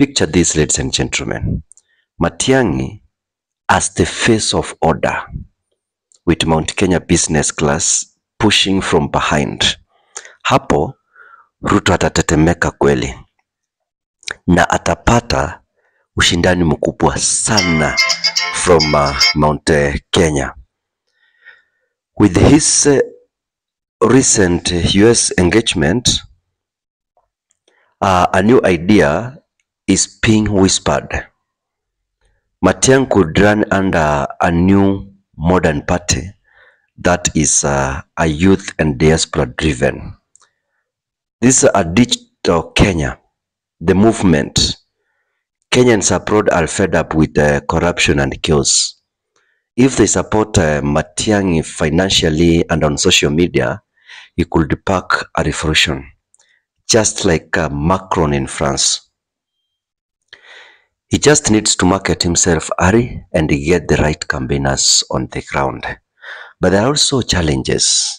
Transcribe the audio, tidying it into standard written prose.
Picture this, ladies and gentlemen. Matiang'i as the face of order, with Mount Kenya business class pushing from behind. Hapo Ruto atatetemeka kweli na atapata ushindani mkubwa sana from Mount Kenya. With his recent US engagement, a new idea is being whispered. Matiang'i could run under a new modern party that is a youth and diaspora driven. This is a digital Kenya, the movement. Kenyans abroad are fed up with corruption and chaos. If they support Matiang'i financially and on social media, he could spark a revolution, just like Macron in France. He just needs to market himself early and get the right campaigners on the ground. But there are also challenges.